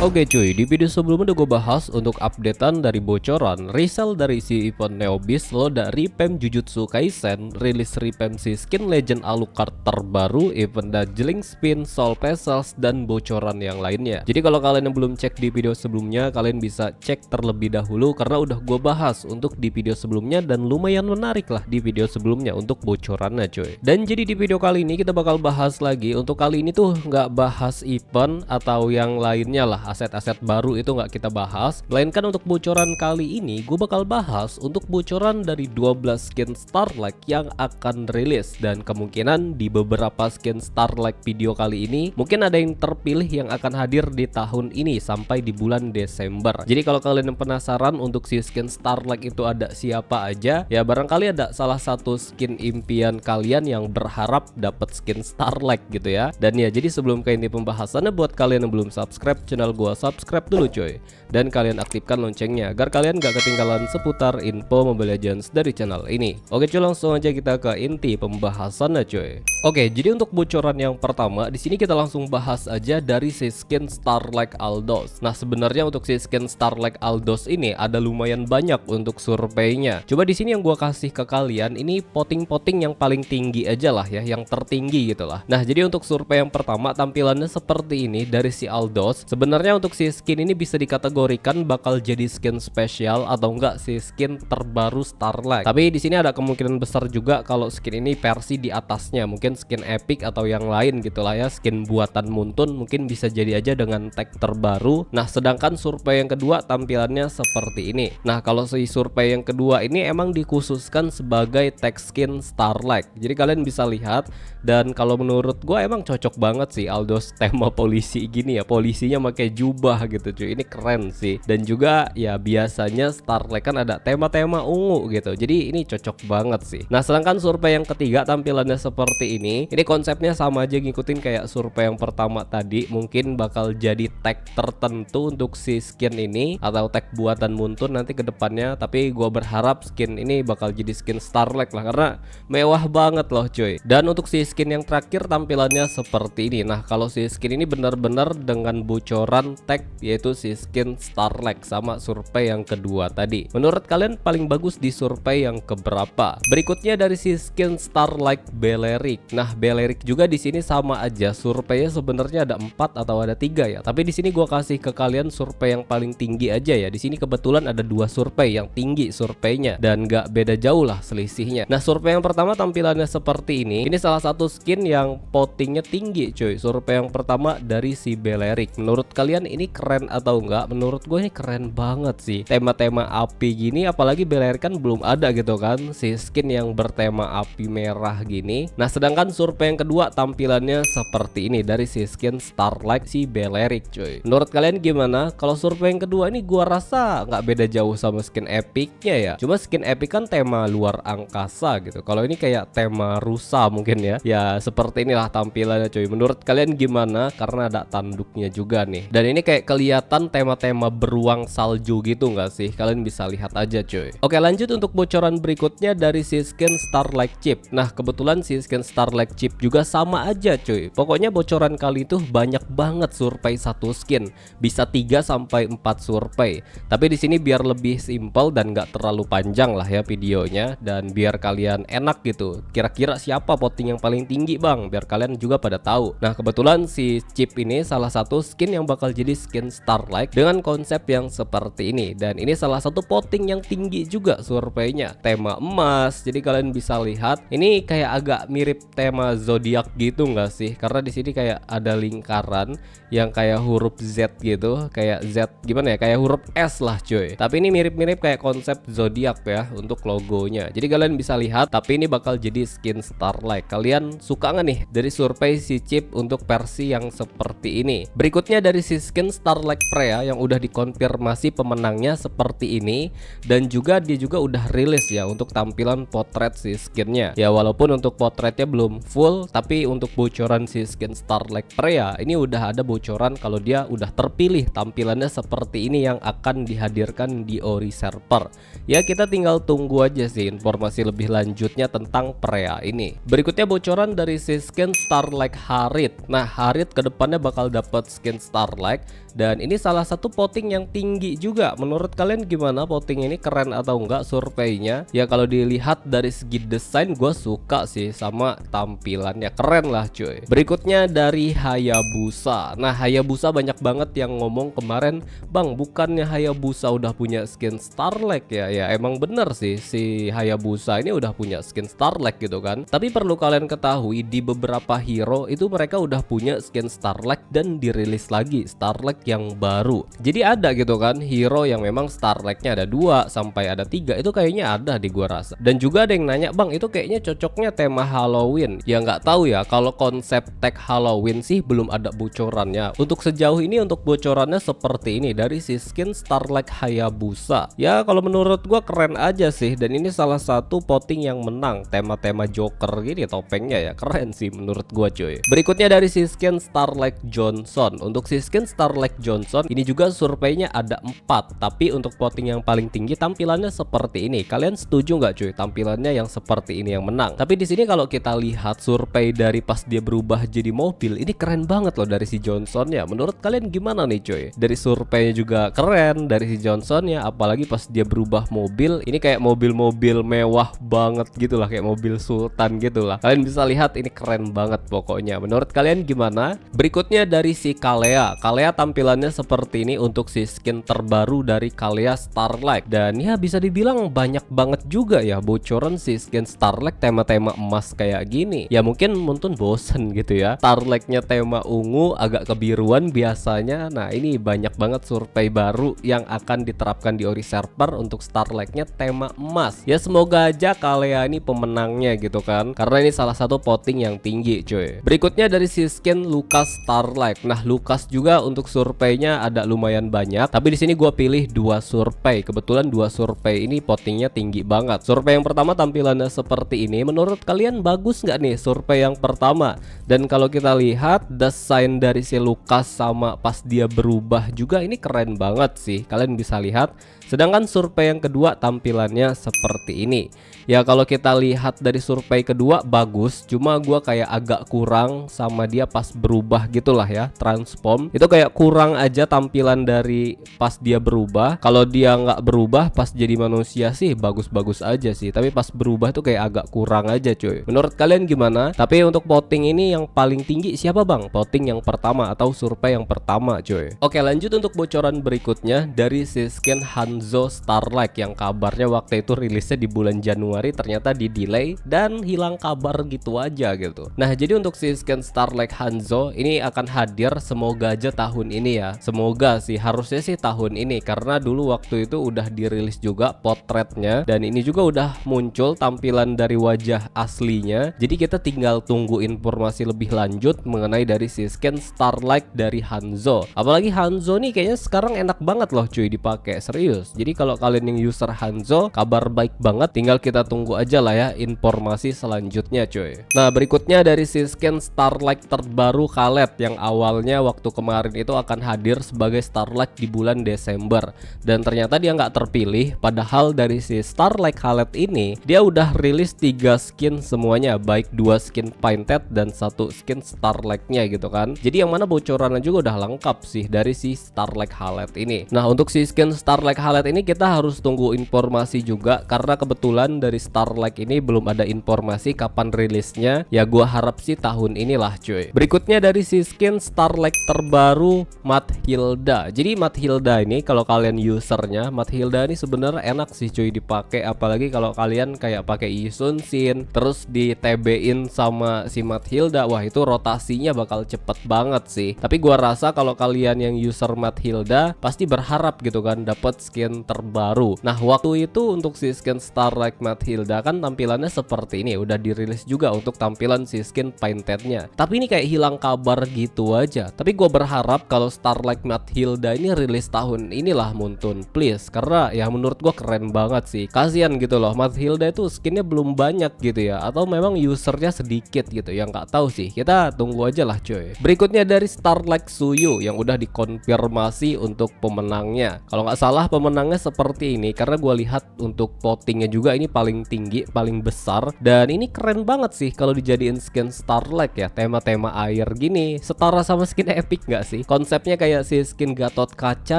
Oke cuy, di video sebelumnya udah gue bahas untuk updatean dari bocoran resell dari si event Neobiz, lo dari revamp Jujutsu Kaisen, rilis revamp si skin Legend Alucard terbaru, event Dazzling Spin, Soul Vessels, dan bocoran yang lainnya. Jadi kalau kalian yang belum cek di video sebelumnya, kalian bisa cek terlebih dahulu karena udah gue bahas untuk di video sebelumnya dan lumayan menarik lah di video sebelumnya untuk bocorannya cuy. Dan jadi di video kali ini kita bakal bahas lagi, untuk kali ini tuh nggak bahas event atau yang lainnya lah, aset-aset baru itu nggak kita bahas, melainkan untuk bocoran kali ini gue bakal bahas untuk bocoran dari 12 skin Starlight yang akan rilis, dan kemungkinan di beberapa skin Starlight video kali ini mungkin ada yang terpilih yang akan hadir di tahun ini sampai di bulan Desember. Jadi kalau kalian yang penasaran untuk si skin Starlight itu ada siapa aja, ya barangkali ada salah satu skin impian kalian yang berharap dapat skin Starlight gitu ya. Dan ya jadi sebelum ke inti pembahasannya, buat kalian yang belum subscribe channel gua, subscribe dulu coy, dan kalian aktifkan loncengnya agar kalian gak ketinggalan seputar info Mobile Legends dari channel ini. Oke cuy, langsung aja kita ke inti pembahasannya coy. Oke, jadi untuk bocoran yang pertama di sini kita langsung bahas aja dari si skin Starlight Aldos. Nah sebenarnya untuk si skin Starlight Aldos ini ada lumayan banyak untuk surveinya. Coba di sini yang gua kasih ke kalian ini poting-poting yang paling tinggi aja lah ya, yang tertinggi gitu lah. Nah jadi untuk survei yang pertama tampilannya seperti ini dari si Aldos. Sebenarnya untuk si skin ini bisa dikategorikan bakal jadi skin spesial atau enggak si skin terbaru Starlight. Tapi di sini ada kemungkinan besar juga kalau skin ini versi di atasnya, mungkin skin epic atau yang lain gitulah ya, skin buatan Muntun mungkin bisa jadi aja dengan tag terbaru. Nah sedangkan survei yang kedua tampilannya seperti ini. Nah kalau si survei yang kedua ini emang dikhususkan sebagai tag skin Starlight, jadi kalian bisa lihat, dan kalau menurut gue emang cocok banget sih Aldos tema polisi gini ya, polisinya pakai jubah gitu cuy, ini keren sih. Dan juga ya biasanya Starlight kan ada tema-tema ungu gitu, jadi ini cocok banget sih. Nah sedangkan survei yang ketiga tampilannya seperti ini konsepnya sama aja ngikutin kayak survei yang pertama tadi, mungkin bakal jadi tag tertentu untuk si skin ini atau tag buatan Muntun nanti ke depannya. Tapi gua berharap skin ini bakal jadi skin Starlight lah karena mewah banget loh cuy. Dan untuk si skin yang terakhir tampilannya seperti ini. Nah kalau si skin ini benar-benar dengan bocoran tag yaitu si skin Starlight sama survei yang kedua tadi. Menurut kalian paling bagus di survei yang keberapa? Berikutnya dari si skin Starlight Belerik. Nah Belerik juga di sini sama aja, surveinya sebenarnya ada 4 atau ada 3 ya. Tapi di sini gua kasih ke kalian survei yang paling tinggi aja ya. Di sini kebetulan ada 2 survei yang tinggi surveinya dan gak beda jauh lah selisihnya. Nah survei yang pertama tampilannya seperti ini. Ini salah satu skin yang votingnya tinggi cuy. Survei yang pertama dari si Belerik. Menurut kalian ini keren atau enggak? Menurut gue ini keren banget sih. Tema-tema api gini, apalagi Belerik kan belum ada gitu kan, si skin yang bertema api merah gini. Nah sedangkan survei yang kedua tampilannya seperti ini dari si skin Starlight si Belerik cuy. Menurut kalian gimana? Kalau survei yang kedua ini gua rasa nggak beda jauh sama skin epicnya ya. Cuma skin epic kan tema luar angkasa gitu. Kalau ini kayak tema rusa mungkin ya. Ya seperti inilah tampilannya cuy. Menurut kalian gimana? Karena ada tanduknya juga nih. Dan ini kayak kelihatan tema-tema beruang salju gitu nggak sih? Kalian bisa lihat aja cuy. Oke lanjut untuk bocoran berikutnya dari si skin Starlight Chip. Nah kebetulan si skin Starlight Chip juga sama aja cuy. Pokoknya bocoran kali itu banyak banget survei satu skin. Bisa 3 sampai 4 survei. Tapi di sini biar lebih simpel dan nggak terlalu panjang lah ya videonya, dan biar kalian enak gitu. Kira-kira siapa voting yang paling tinggi bang? Biar kalian juga pada tahu. Nah kebetulan si Chip ini salah satu skin yang bakal jadi skin Starlight dengan konsep yang seperti ini, dan ini salah satu voting yang tinggi juga surveinya. Tema emas. Jadi kalian bisa lihat ini kayak agak mirip tema zodiak gitu nggak sih? Karena di sini kayak ada lingkaran yang kayak huruf Z gitu, kayak Z gimana ya? Kayak huruf S lah cuy. Tapi ini mirip-mirip kayak konsep zodiak ya untuk logonya. Jadi kalian bisa lihat. Tapi ini bakal jadi skin Starlight. Kalian suka nggak nih dari survei si Chip untuk versi yang seperti ini? Berikutnya dari si skin Starlight Freya yang udah dikonfirmasi pemenangnya seperti ini, dan juga dia juga udah rilis ya untuk tampilan potret si skinnya. Ya walaupun untuk potretnya belum full, tapi untuk bocoran si skin Starlight Freya ini udah ada bocoran kalau dia udah terpilih tampilannya seperti ini yang akan dihadirkan di Ori server. Ya kita tinggal tunggu aja sih informasi lebih lanjutnya tentang Freya ini. Berikutnya bocoran dari si skin Starlight Harit. Nah Harit kedepannya bakal dapat skin Starlight Dan ini salah satu voting yang tinggi juga. Menurut kalian gimana, voting ini keren atau enggak surveinya? Ya kalau dilihat dari segi desain gue suka sih, sama tampilannya keren lah cuy. Berikutnya dari Hayabusa. Nah Hayabusa banyak banget yang ngomong kemarin, bang bukannya Hayabusa udah punya skin Starlight ya? Ya emang bener sih, si Hayabusa ini udah punya skin Starlight gitu kan. Tapi perlu kalian ketahui, di beberapa hero itu mereka udah punya skin Starlight dan dirilis lagi Starlight yang baru. Jadi ada gitu kan hero yang memang Starlight-nya ada 2 sampai ada 3, itu kayaknya ada di gua rasa. Dan juga ada yang nanya, bang itu kayaknya cocoknya tema Halloween. Ya nggak tahu ya, kalau konsep tag Halloween sih belum ada bocorannya. Untuk sejauh ini untuk bocorannya seperti ini dari si skin Starlight Hayabusa. Ya kalau menurut gua keren aja sih, dan ini salah satu voting yang menang. Tema-tema Joker gini topengnya ya keren sih menurut gua cuy. Berikutnya dari si skin Starlight Johnson. Untuk si skin Starlight Johnson ini juga surveinya ada 4, tapi untuk voting yang paling tinggi tampilannya seperti ini. Kalian setuju nggak cuy tampilannya yang seperti ini yang menang? Tapi di sini kalau kita lihat survei dari pas dia berubah jadi mobil, ini keren banget loh dari si Johnson ya. Menurut kalian gimana nih cuy? Dari surveinya juga keren dari si Johnson ya, apalagi pas dia berubah mobil, ini kayak mobil-mobil mewah banget gitu lah, kayak mobil sultan gitu lah. Kalian bisa lihat ini keren banget pokoknya. Menurut kalian gimana? Berikutnya dari si Kalea. Kalea tampilannya seperti ini untuk si skin terbaru dari Kalea Starlight. Dan ya bisa dibilang banyak banget juga ya bocoran si skin Starlight tema-tema emas kayak gini. Ya mungkin bosen gitu ya, Starlight-nya tema ungu agak kebiruan biasanya. Nah ini banyak banget survei baru yang akan diterapkan di Ori server untuk Starlight-nya tema emas. Ya semoga aja Kalea ini pemenangnya gitu kan, karena ini salah satu voting yang tinggi cuy. Berikutnya dari si skin Lucas Starlight. Nah Lucas juga untuk surveinya ada lumayan banyak, tapi di sini gua pilih 2 survei. Kebetulan 2 survei ini votingnya tinggi banget. Survei yang pertama tampilannya seperti ini. Menurut kalian bagus nggak nih survei yang pertama? Dan kalau kita lihat desain dari si Lucas sama pas dia berubah juga ini keren banget sih, kalian bisa lihat. Sedangkan survei yang kedua tampilannya seperti ini. Ya kalau kita lihat dari survei kedua bagus, cuma gua kayak agak kurang sama dia pas berubah gitulah ya, transform. Itu kayak kurang aja tampilan dari pas dia berubah. Kalau dia nggak berubah pas jadi manusia sih bagus-bagus aja sih, tapi pas berubah tuh kayak agak kurang aja cuy. Menurut kalian gimana? Tapi untuk voting ini yang paling tinggi siapa bang? Voting yang pertama atau survei yang pertama cuy. Oke lanjut untuk bocoran berikutnya dari si skin Hanzo Starlight yang kabarnya waktu itu rilisnya di bulan Januari, ternyata di delay dan hilang kabar gitu aja gitu. Nah jadi untuk si skin Starlight Hanzo ini akan hadir semoga aja tahun ini ya. Semoga sih, harusnya sih tahun ini, karena dulu waktu itu udah dirilis juga potretnya dan ini juga udah muncul tampilan dari wajah aslinya. Jadi kita tinggal tunggu informasi lebih lanjut mengenai dari si skin Starlight dari Hanzo. Apalagi Hanzo nih kayaknya sekarang enak banget loh cuy dipakai, serius. Jadi kalau kalian yang user Hanzo, kabar baik banget, tinggal kita tunggu aja lah ya informasi selanjutnya cuy. Nah berikutnya dari si skin Starlight terbaru Khaled yang awalnya waktu kemarin itu akan hadir sebagai Starlight di bulan Desember, dan ternyata dia nggak terpilih. Padahal dari si Starlight Khaled ini dia udah rilis 3 skin semuanya, baik 2 skin painted dan 1 skin Starlight-nya gitu kan. Jadi yang mana bocorannya juga udah lengkap sih dari si Starlight Khaled ini. Nah untuk si skin Starlight Khaled ini kita harus tunggu informasi juga, karena kebetulan dari Starlight ini belum ada informasi kapan rilisnya. Ya gua harap sih tahun inilah cuy. Berikutnya dari si skin Starlight terbaru Mathilda. Jadi Mathilda ini kalau kalian usernya, Mathilda ini sebenarnya enak sih cuy dipakai, apalagi kalau kalian kayak pakai Yisun Shin terus di TB-in sama si Mathilda, wah itu rotasinya bakal cepet banget sih. Tapi gua rasa kalau kalian yang user Mathilda pasti berharap gitu kan dapat skin terbaru. Nah waktu itu untuk si skin Starlight Mathilda kan tampilannya seperti ini, udah dirilis juga untuk tampilan si skin paintednya. Tapi ini kayak hilang kabar gitu aja. Tapi gue berharap kalau Starlight Mathilda ini rilis tahun inilah Muntun, please. Karena ya menurut gue keren banget sih. Kasian gitu loh, Mathilda itu skinnya belum banyak gitu ya, atau memang usernya sedikit gitu ya, nggak tahu sih. Kita tunggu aja lah cuy. Berikutnya dari Starlight Suyu yang udah dikonfirmasi untuk pemenangnya. Kalau nggak salah pemenangnya seperti ini, karena gue lihat untuk votingnya juga ini paling tinggi, paling besar. Dan ini keren banget sih kalau dijadiin skin Starlight ya, tema-tema air gini, setara sama skin Epic nggak sih? Konsep vibe-nya kayak si skin Gatot Kaca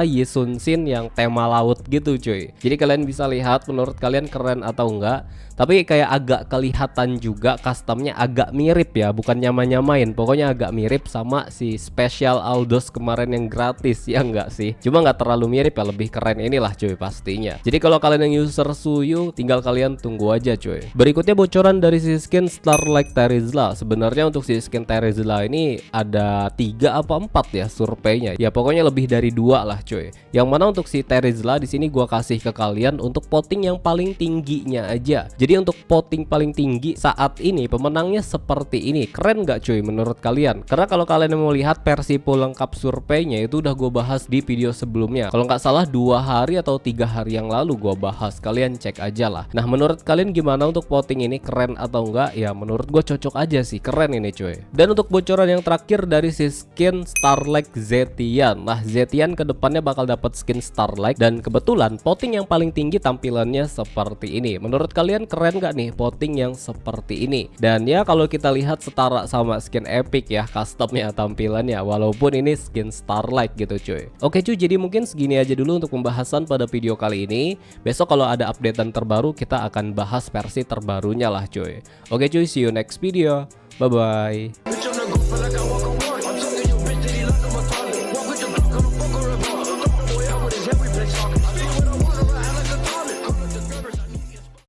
Yisun Shin yang tema laut gitu cuy. Jadi kalian bisa lihat menurut kalian keren atau enggak. Tapi kayak agak kelihatan juga customnya agak mirip ya, bukan nyama-nyamain, pokoknya agak mirip sama si Special Aldos kemarin yang gratis ya enggak sih? Cuma nggak terlalu mirip ya, lebih keren inilah cuy pastinya. Jadi kalau kalian yang user Suyu tinggal kalian tunggu aja cuy. Berikutnya bocoran dari si skin Starlight Terizla. Sebenarnya untuk si skin Terizla ini ada 3 apa 4 ya surveinya. Ya pokoknya lebih dari 2 lah cuy. Yang mana untuk si Terizla di sini gua kasih ke kalian untuk voting yang paling tingginya aja. Jadi untuk voting paling tinggi saat ini pemenangnya seperti ini. Keren nggak cuy menurut kalian? Karena kalau kalian mau lihat versi full lengkap surveinya itu udah gue bahas di video sebelumnya. Kalau nggak salah 2 hari atau 3 hari yang lalu gue bahas. Kalian cek aja lah. Nah menurut kalian gimana untuk voting ini, keren atau enggak? Ya menurut gue cocok aja sih, keren ini cuy. Dan untuk bocoran yang terakhir dari si skin Starlight Zetian. Nah Zetian kedepannya bakal dapat skin Starlight dan kebetulan voting yang paling tinggi tampilannya seperti ini. Menurut kalian keren gak nih voting yang seperti ini? Dan ya kalau kita lihat setara sama skin epic ya customnya tampilannya, walaupun ini skin Starlight gitu cuy. Oke cuy, jadi mungkin segini aja dulu untuk pembahasan pada video kali ini. Besok kalau ada updatean terbaru kita akan bahas versi terbarunya lah cuy. Oke cuy, see you next video, bye bye.